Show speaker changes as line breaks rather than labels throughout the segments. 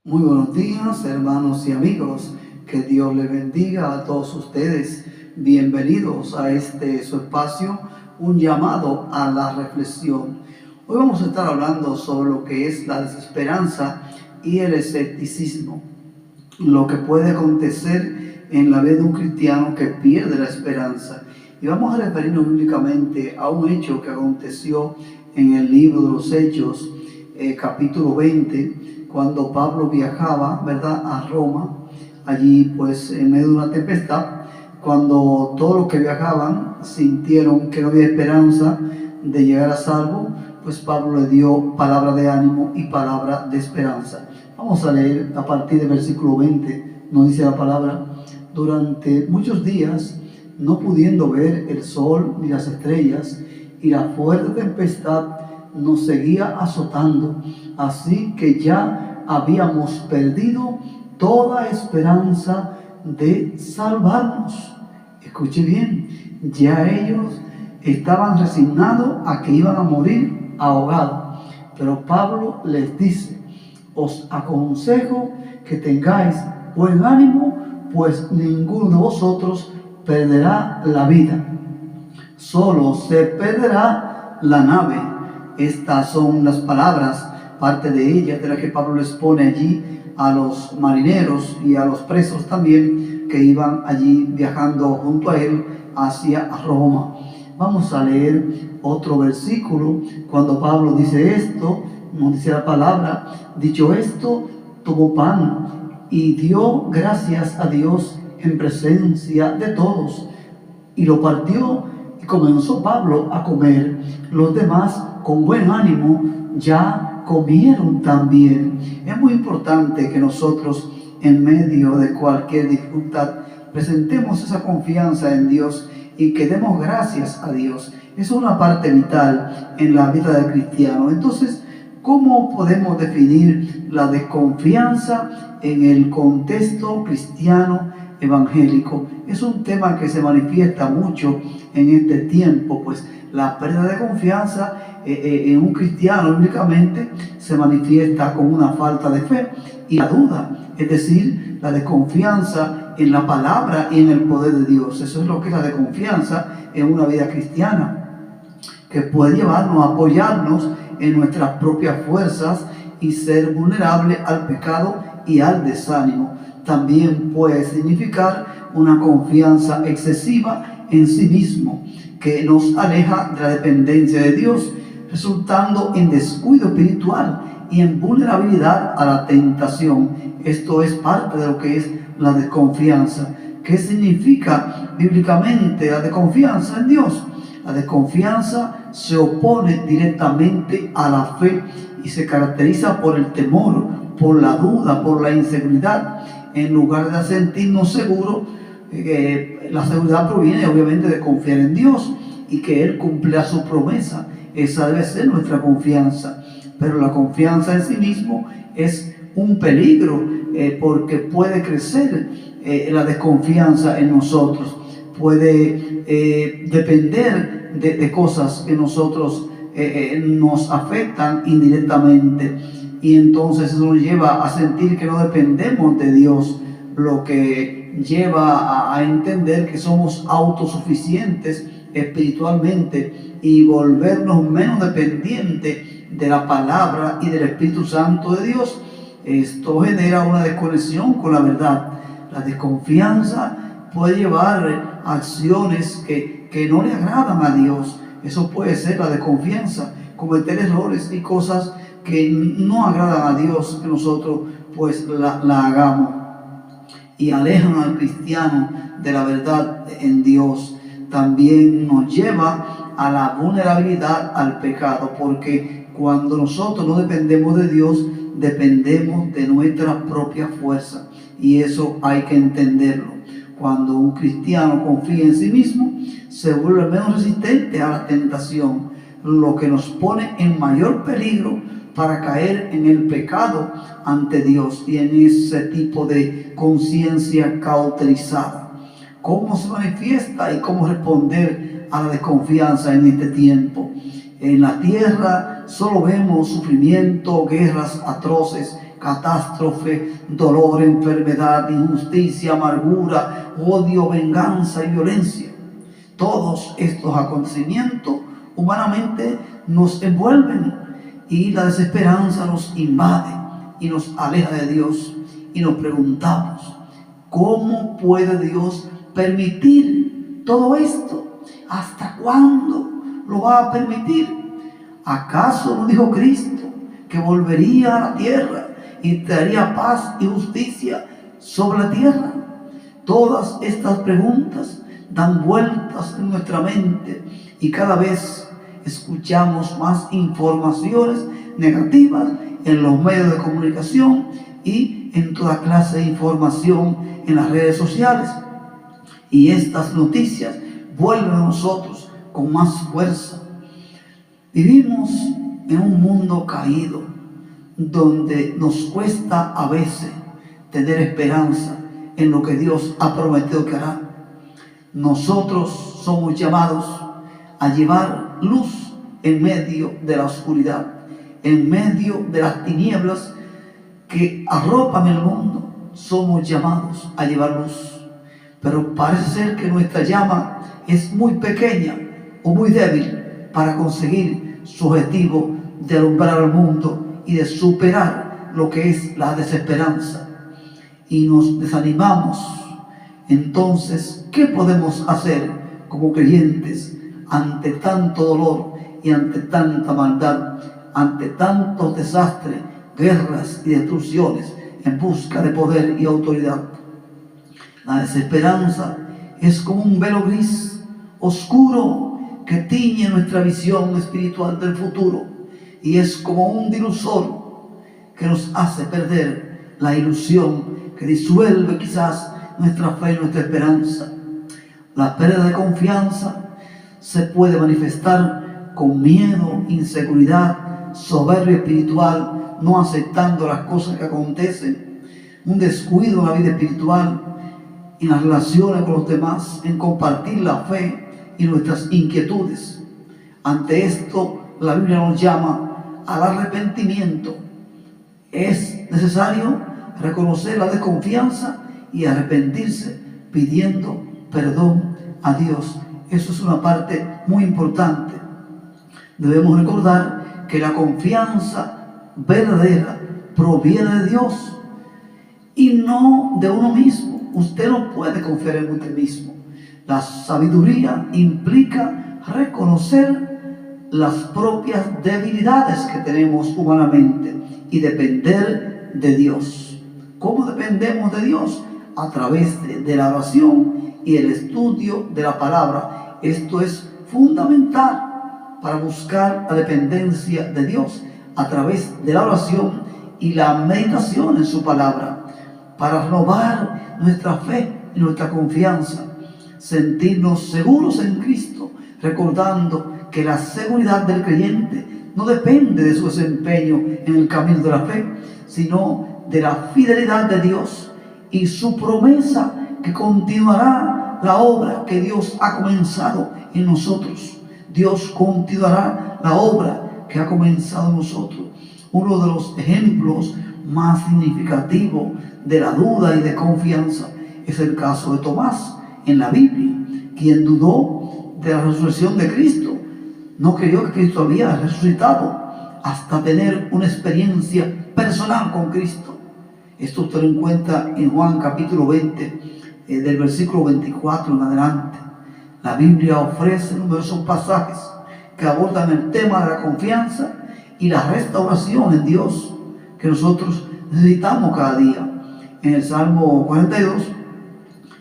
Muy buenos días, hermanos y amigos. Que Dios les bendiga a todos ustedes. Bienvenidos a su espacio, un llamado a la reflexión. Hoy vamos a estar hablando sobre lo que es la desesperanza y el escepticismo. Lo que puede acontecer en la vida de un cristiano que pierde la esperanza. Y vamos a referirnos únicamente a un hecho que aconteció en el libro de los Hechos, capítulo 20, cuando Pablo viajaba, ¿verdad?, a Roma. Allí, pues, en medio de una tempestad, cuando todos los que viajaban sintieron que no había esperanza de llegar a salvo, pues Pablo le dio palabra de ánimo y palabra de esperanza. Vamos a leer a partir del versículo 20, nos dice la palabra: durante muchos días, no pudiendo ver el sol ni las estrellas, y la fuerte tempestad nos seguía azotando, así que ya habíamos perdido toda esperanza de salvarnos. Escuche bien, ya ellos estaban resignados a que iban a morir ahogados. Pero Pablo les dice: os aconsejo que tengáis buen ánimo, pues ninguno de vosotros perderá la vida, solo se perderá la nave. Estas son las palabras, parte de ellas, de las que Pablo les pone allí a los marineros y a los presos también que iban allí viajando junto a él hacia Roma. Vamos a leer otro versículo. Cuando Pablo dice esto, nos dice la palabra: dicho esto, tomó pan y dio gracias a Dios en presencia de todos, y lo partió, y comenzó Pablo a comer. Los demás, con buen ánimo, ya comieron también. Es muy importante que nosotros, en medio de cualquier dificultad, presentemos esa confianza en Dios y que demos gracias a Dios. Es una parte vital en la vida del cristiano. Entonces, ¿cómo podemos definir la desconfianza en el contexto cristiano evangélico? Es un tema que se manifiesta mucho en este tiempo, pues la pérdida de confianza en un cristiano únicamente se manifiesta con una falta de fe y la duda, es decir, la desconfianza en la palabra y en el poder de Dios. Eso es lo que es la desconfianza en una vida cristiana, que puede llevarnos a apoyarnos en nuestras propias fuerzas y ser vulnerable al pecado y al desánimo. También puede significar una confianza excesiva en sí mismo, que nos aleja de la dependencia de Dios, resultando en descuido espiritual y en vulnerabilidad a la tentación. Esto es parte de lo que es la desconfianza. ¿Qué significa bíblicamente la desconfianza en Dios? La desconfianza se opone directamente a la fe y se caracteriza por el temor, por la duda, por la inseguridad. En lugar de sentirnos seguros, la seguridad proviene obviamente de confiar en Dios y que Él cumplirá su promesa. Esa debe ser nuestra confianza. Pero la confianza en sí mismo es un peligro, porque puede crecer la desconfianza en nosotros. Puede depender de cosas que nosotros nos afectan indirectamente. Y entonces eso nos lleva a sentir que no dependemos de Dios, lo que lleva a entender que somos autosuficientes espiritualmente y volvernos menos dependientes de la palabra y del Espíritu Santo de Dios. Esto genera una desconexión con la verdad. La desconfianza puede llevar a acciones que no le agradan a Dios. Eso puede ser la desconfianza, cometer errores y cosas que no agradan a Dios, que nosotros pues la hagamos, y alejan al cristiano de la verdad en Dios. También nos lleva a la vulnerabilidad al pecado, porque cuando nosotros no dependemos de Dios, dependemos de nuestra propia fuerza, y eso hay que entenderlo. Cuando un cristiano confía en sí mismo, se vuelve menos resistente a la tentación, lo que nos pone en mayor peligro para caer en el pecado ante Dios y en ese tipo de conciencia cauterizada. ¿Cómo se manifiesta y cómo responder a la desconfianza en este tiempo? En la tierra solo vemos sufrimiento, guerras atroces, catástrofe, dolor, enfermedad, injusticia, amargura, odio, venganza y violencia. Todos estos acontecimientos humanamente nos envuelven y la desesperanza nos invade y nos aleja de Dios. Y nos preguntamos, ¿cómo puede Dios permitir todo esto? ¿Hasta cuándo lo va a permitir? ¿Acaso no dijo Cristo que volvería a la tierra y traería paz y justicia sobre la tierra? Todas estas preguntas dan vueltas en nuestra mente y cada vez escuchamos más informaciones negativas en los medios de comunicación y en toda clase de información en las redes sociales. Y estas noticias vuelven a nosotros con más fuerza. Vivimos en un mundo caído donde nos cuesta a veces tener esperanza en lo que Dios ha prometido que hará. Nosotros somos llamados a llevar luz en medio de la oscuridad, en medio de las tinieblas que arropan el mundo. Somos llamados a llevar luz, pero parece ser que nuestra llama es muy pequeña o muy débil para conseguir su objetivo de alumbrar al mundo y de superar lo que es la desesperanza, y nos desanimamos. Entonces, ¿qué podemos hacer como creyentes ante tanto dolor y ante tanta maldad, ante tantos desastres, guerras y destrucciones en busca de poder y autoridad? La desesperanza es como un velo gris, oscuro, que tiñe nuestra visión espiritual del futuro, y es como un dilusor que nos hace perder la ilusión, que disuelve quizás nuestra fe y nuestra esperanza. La pérdida de confianza se puede manifestar con miedo, inseguridad, soberbia espiritual, no aceptando las cosas que acontecen, un descuido en la vida espiritual, en las relaciones con los demás, en compartir la fe y nuestras inquietudes. Ante esto, la Biblia nos llama al arrepentimiento. Es necesario reconocer la desconfianza y arrepentirse pidiendo perdón a Dios. Eso es una parte muy importante. Debemos recordar que la confianza verdadera proviene de Dios y no de uno mismo. Usted no puede confiar en usted mismo. La sabiduría implica reconocer las propias debilidades que tenemos humanamente y depender de Dios. ¿Cómo dependemos de Dios? A través de la oración y el estudio de la palabra. Esto es fundamental para buscar la dependencia de Dios a través de la oración y la meditación en su palabra, para renovar nuestra fe y nuestra confianza, sentirnos seguros en Cristo, recordando que la seguridad del creyente no depende de su desempeño en el camino de la fe, sino de la fidelidad de Dios y su promesa que continuará la obra que Dios ha comenzado en nosotros. Dios continuará la obra que ha comenzado en nosotros. Uno de los ejemplos más significativos de la duda y de confianza es el caso de Tomás en la Biblia, quien dudó de la resurrección de Cristo. No creyó que Cristo había resucitado hasta tener una experiencia personal con Cristo. Esto usted lo encuentra en Juan capítulo 20, del versículo 24 en adelante. La Biblia ofrece numerosos pasajes que abordan el tema de la confianza y la restauración en Dios que nosotros necesitamos cada día. En el Salmo 42,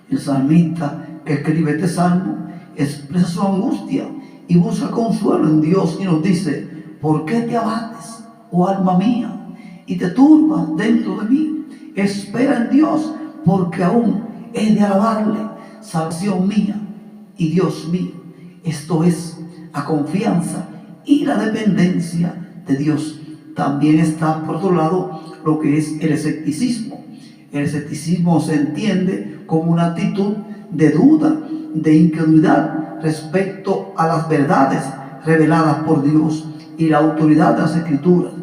el salmista que escribe este salmo expresa su angustia y busca consuelo en Dios y nos dice: ¿por qué te abates, oh alma mía, y te turbas dentro de mí? Espera en Dios, porque aún he de alabarle, salvación mía y Dios mío. Esto es la confianza y la dependencia de Dios. También está, por otro lado, lo que es el escepticismo. El escepticismo se entiende como una actitud de duda, de incredulidad respecto a las verdades reveladas por Dios y la autoridad de las Escrituras.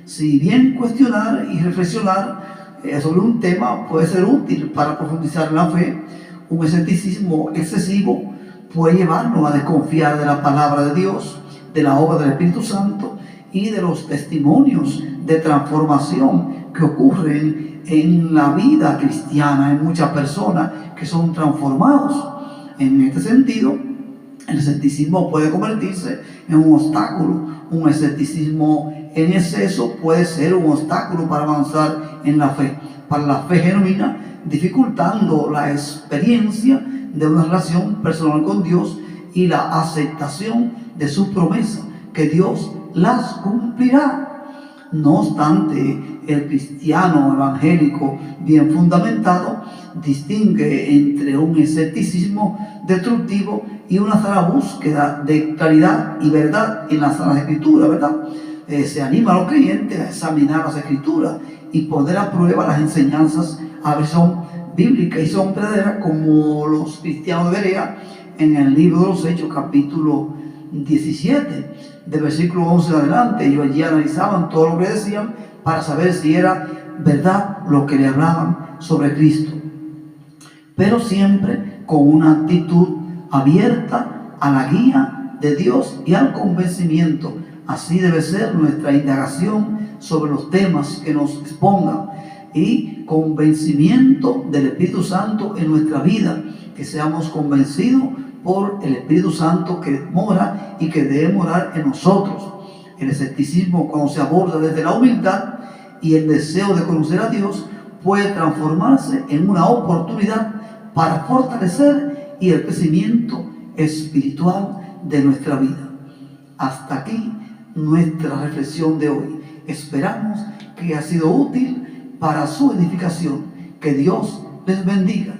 Si bien cuestionar y reflexionar sobre un tema puede ser útil para profundizar en la fe, un escepticismo excesivo puede llevarnos a desconfiar de la palabra de Dios, de la obra del Espíritu Santo y de los testimonios de transformación que ocurren en la vida cristiana, en muchas personas que son transformados. En este sentido, el escepticismo puede convertirse en un obstáculo. Un escepticismo en exceso puede ser un obstáculo para avanzar en la fe, para la fe genuina, dificultando la experiencia de una relación personal con Dios y la aceptación de sus promesas, que Dios las cumplirá. No obstante, el cristiano evangélico bien fundamentado distingue entre un escepticismo destructivo y una sana búsqueda de claridad y verdad en las Sagradas Escrituras, ¿verdad? Se anima a los creyentes a examinar las Escrituras y poner a prueba las enseñanzas a ver si son bíblicas y son verdaderas, como los cristianos de Berea en el libro de los Hechos, capítulo 17, de versículo 11 en adelante. Ellos allí analizaban todo lo que decían para saber si era verdad lo que le hablaban sobre Cristo, pero siempre con una actitud abierta a la guía de Dios y al convencimiento. Así debe ser nuestra indagación sobre los temas que nos expongan, y convencimiento del Espíritu Santo en nuestra vida, que seamos convencidos por el Espíritu Santo que mora y que debe morar en nosotros. El escepticismo, cuando se aborda desde la humildad y el deseo de conocer a Dios, puede transformarse en una oportunidad para fortalecer y el crecimiento espiritual de nuestra vida. Hasta aquí nuestra reflexión de hoy. Esperamos que haya sido útil para su edificación. Que Dios les bendiga.